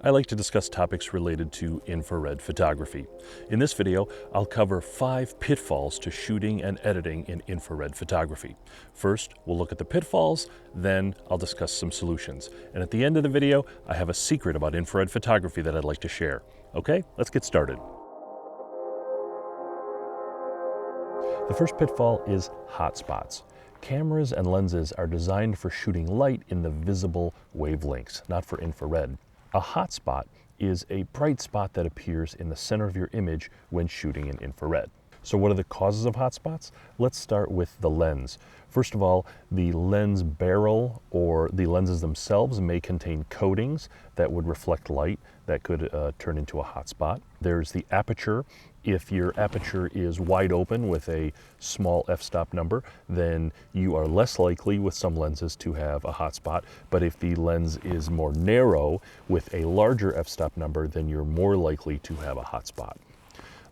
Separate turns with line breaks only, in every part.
I like to discuss topics related to infrared photography. In this video, I'll cover 5 pitfalls to shooting and editing in infrared photography. First, we'll look at the pitfalls, then I'll discuss some solutions. And at the end of the video, I have a secret about infrared photography that I'd like to share. Okay, let's get started. The first pitfall is hotspots. Cameras and lenses are designed for shooting light in the visible wavelengths, not for infrared. A hotspot is a bright spot that appears in the center of your image when shooting in infrared. So what are the causes of hotspots? Let's start with the lens. First of all, the lens barrel or the lenses themselves may contain coatings that would reflect light that could turn into a hotspot. There's the aperture. If your aperture is wide open with a small f-stop number, then you are less likely with some lenses to have a hotspot. But if the lens is more narrow with a larger f-stop number, then you're more likely to have a hotspot.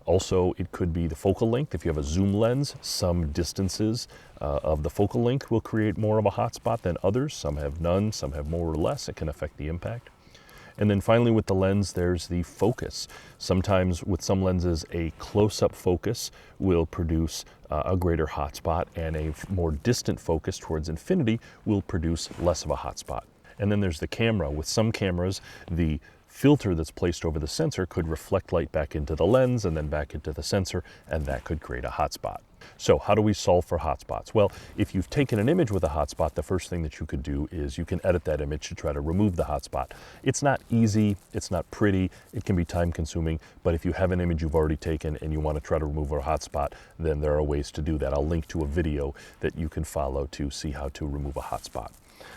Also, it could be the focal length. If you have a zoom lens, some distances of the focal length will create more of a hotspot than others. Some have none, some have more or less. It can affect the impact. And then finally with the lens, there's the focus. Sometimes with some lenses, a close-up focus will produce a greater hotspot, and a more distant focus towards infinity will produce less of a hotspot. And then there's the camera. With some cameras, the filter that's placed over the sensor could reflect light back into the lens and then back into the sensor, and that could create a hotspot. So how do we solve for hotspots? Well, if you've taken an image with a hotspot, the first thing that you could do is you can edit that image to try to remove the hotspot. It's not easy, it's not pretty, it can be time consuming, but if you have an image you've already taken and you want to try to remove a hotspot, then there are ways to do that. I'll link to a video that you can follow to see how to remove a hotspot.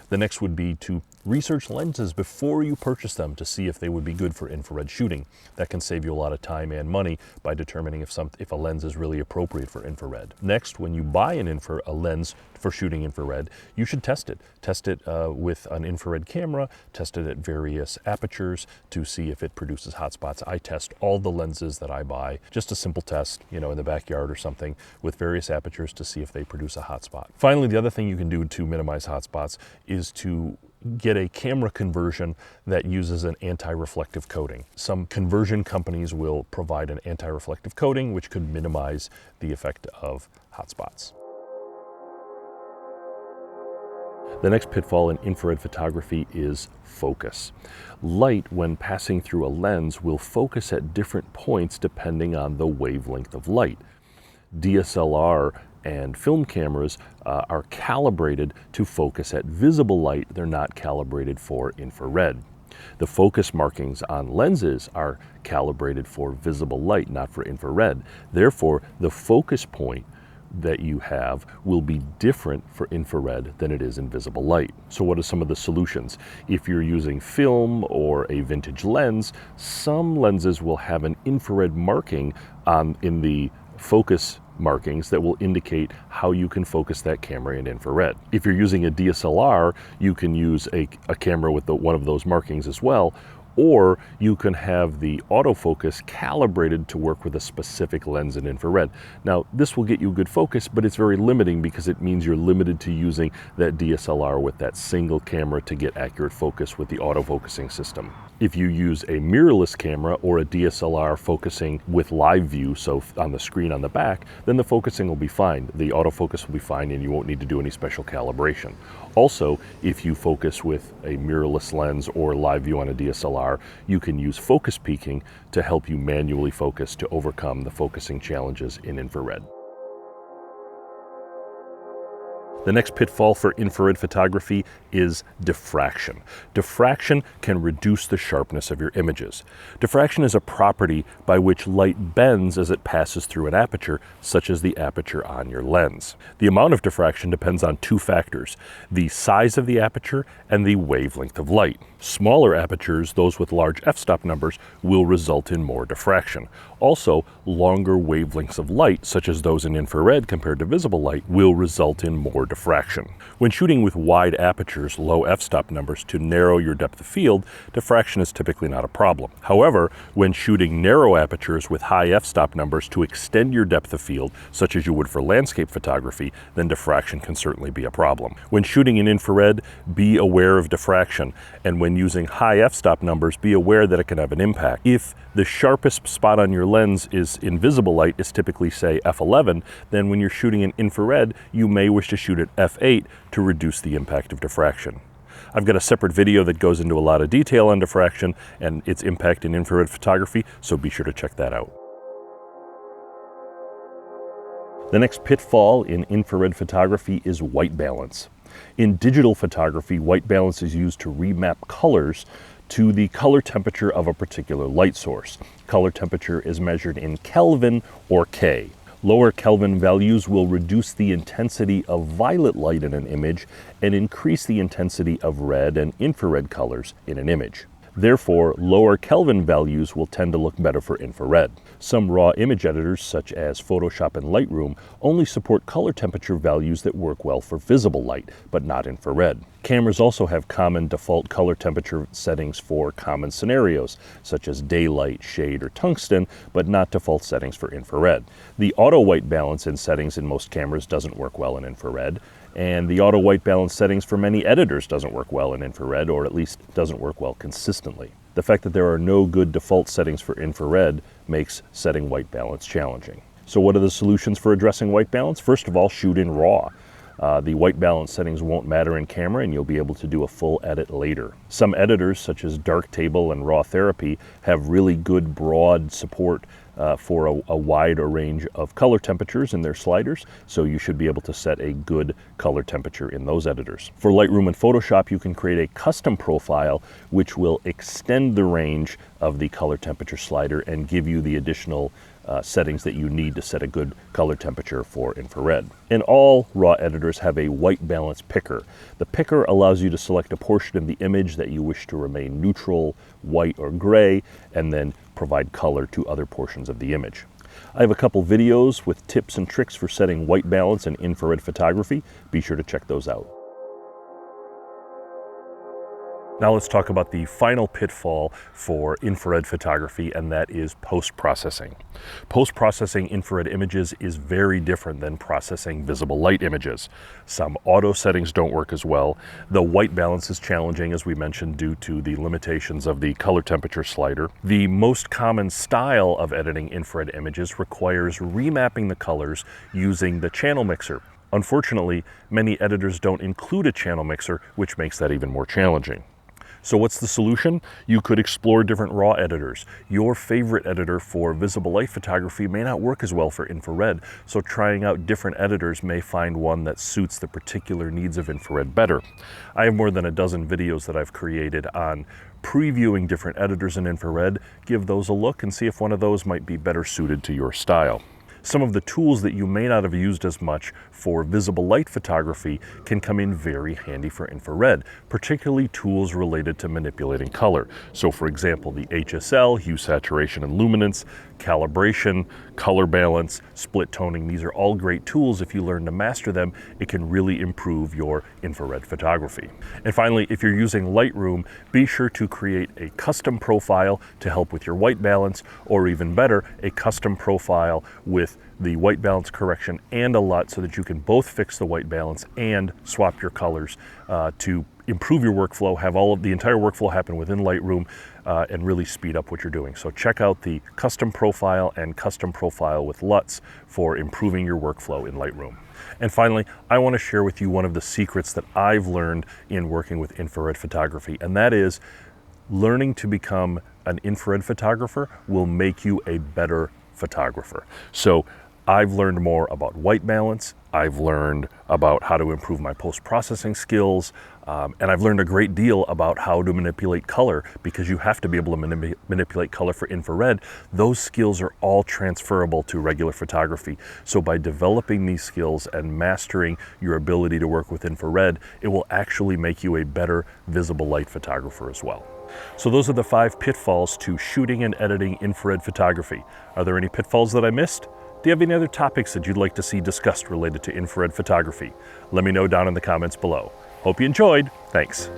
The next would be to research lenses before you purchase them to see if they would be good for infrared shooting. That can save you a lot of time and money by determining if a lens is really appropriate for infrared. Next, when you buy a lens for shooting infrared, you should test it. Test it with an infrared camera, test it at various apertures to see if it produces hotspots. I test all the lenses that I buy, just a simple test, in the backyard or something, with various apertures to see if they produce a hotspot. Finally, the other thing you can do to minimize hotspots is to get a camera conversion that uses an anti-reflective coating. Some conversion companies will provide an anti-reflective coating, which could minimize the effect of hotspots. The next pitfall in infrared photography is focus. Light, when passing through a lens, will focus at different points depending on the wavelength of light. DSLR and film cameras are calibrated to focus at visible light. They're not calibrated for infrared. The focus markings on lenses are calibrated for visible light, not for infrared. Therefore, the focus point that you have will be different for infrared than it is in visible light. So what are some of the solutions? If you're using film or a vintage lens, some lenses will have an infrared marking in the focus markings that will indicate how you can focus that camera in infrared. If you're using a DSLR, you can use a camera with one of those markings as well, or you can have the autofocus calibrated to work with a specific lens in infrared. Now, this will get you good focus, but it's very limiting because it means you're limited to using that DSLR with that single camera to get accurate focus with the autofocusing system. If you use a mirrorless camera or a DSLR focusing with live view, so on the screen on the back, then the focusing will be fine. The autofocus will be fine and you won't need to do any special calibration. Also, if you focus with a mirrorless lens or live view on a DSLR, you can use focus peaking to help you manually focus to overcome the focusing challenges in infrared. The next pitfall for infrared photography is diffraction. Diffraction can reduce the sharpness of your images. Diffraction is a property by which light bends as it passes through an aperture, such as the aperture on your lens. The amount of diffraction depends on 2 factors: the size of the aperture and the wavelength of light. Smaller apertures, those with large f-stop numbers, will result in more diffraction. Also, longer wavelengths of light, such as those in infrared compared to visible light, will result in more diffraction. When shooting with wide apertures, low f-stop numbers to narrow your depth of field, diffraction is typically not a problem. However, when shooting narrow apertures with high f-stop numbers to extend your depth of field, such as you would for landscape photography, then diffraction can certainly be a problem. When shooting in infrared, be aware of diffraction, and when using high f-stop numbers, be aware that it can have an impact. If the sharpest spot on your lens is in visible light is typically, say, f11, then when you're shooting in infrared, you may wish to shoot at f8 to reduce the impact of diffraction. I've got a separate video that goes into a lot of detail on diffraction and its impact in infrared photography, so be sure to check that out. The next pitfall in infrared photography is white balance. In digital photography, white balance is used to remap colors to the color temperature of a particular light source. Color temperature is measured in Kelvin or K. Lower Kelvin values will reduce the intensity of violet light in an image and increase the intensity of red and infrared colors in an image. Therefore, lower Kelvin values will tend to look better for infrared. Some raw image editors, such as Photoshop and Lightroom, only support color temperature values that work well for visible light, but not infrared. Cameras also have common default color temperature settings for common scenarios, such as daylight, shade, or tungsten, but not default settings for infrared. The auto white balance in settings in most cameras doesn't work well in infrared, and the auto white balance settings for many editors doesn't work well in infrared, or at least doesn't work well consistently. The fact that there are no good default settings for infrared makes setting white balance challenging. So what are the solutions for addressing white balance? First of all, shoot in RAW. The white balance settings won't matter in camera, and you'll be able to do a full edit later. Some editors, such as Darktable and Raw Therapy, have really good broad support for a wide range of color temperatures in their sliders, so you should be able to set a good color temperature in those editors. For Lightroom and Photoshop, you can create a custom profile which will extend the range of the color temperature slider and give you the additional settings that you need to set a good color temperature for infrared. And all RAW editors have a white balance picker. The picker allows you to select a portion of the image that you wish to remain neutral, white, or gray, and then provide color to other portions of the image. I have a couple videos with tips and tricks for setting white balance in infrared photography. Be sure to check those out. Now let's talk about the final pitfall for infrared photography, and that is post-processing. Post-processing infrared images is very different than processing visible light images. Some auto settings don't work as well. The white balance is challenging, as we mentioned, due to the limitations of the color temperature slider. The most common style of editing infrared images requires remapping the colors using the channel mixer. Unfortunately, many editors don't include a channel mixer, which makes that even more challenging. So what's the solution? You could explore different RAW editors. Your favorite editor for visible light photography may not work as well for infrared, so trying out different editors may find one that suits the particular needs of infrared better. I have more than a dozen videos that I've created on previewing different editors in infrared. Give those a look and see if one of those might be better suited to your style. Some of the tools that you may not have used as much for visible light photography can come in very handy for infrared, particularly tools related to manipulating color. So for example, the HSL, hue, saturation, and luminance, calibration, color balance, split toning, these are all great tools. If you learn to master them, it can really improve your infrared photography. And finally, if you're using Lightroom, be sure to create a custom profile to help with your white balance, or even better, a custom profile with the white balance correction and a LUT, so that you can both fix the white balance and swap your colors to improve your workflow, have all of the entire workflow happen within Lightroom, and really speed up what you're doing. So check out the custom profile and custom profile with LUTs for improving your workflow in Lightroom. And finally, I want to share with you one of the secrets that I've learned in working with infrared photography, and that is learning to become an infrared photographer will make you a better photographer. So I've learned more about white balance, I've learned about how to improve my post-processing skills, and I've learned a great deal about how to manipulate color, because you have to be able to manipulate color for infrared. Those skills are all transferable to regular photography. So by developing these skills and mastering your ability to work with infrared, it will actually make you a better visible light photographer as well. So those are the 5 pitfalls to shooting and editing infrared photography. Are there any pitfalls that I missed? Do you have any other topics that you'd like to see discussed related to infrared photography? Let me know down in the comments below. Hope you enjoyed. Thanks.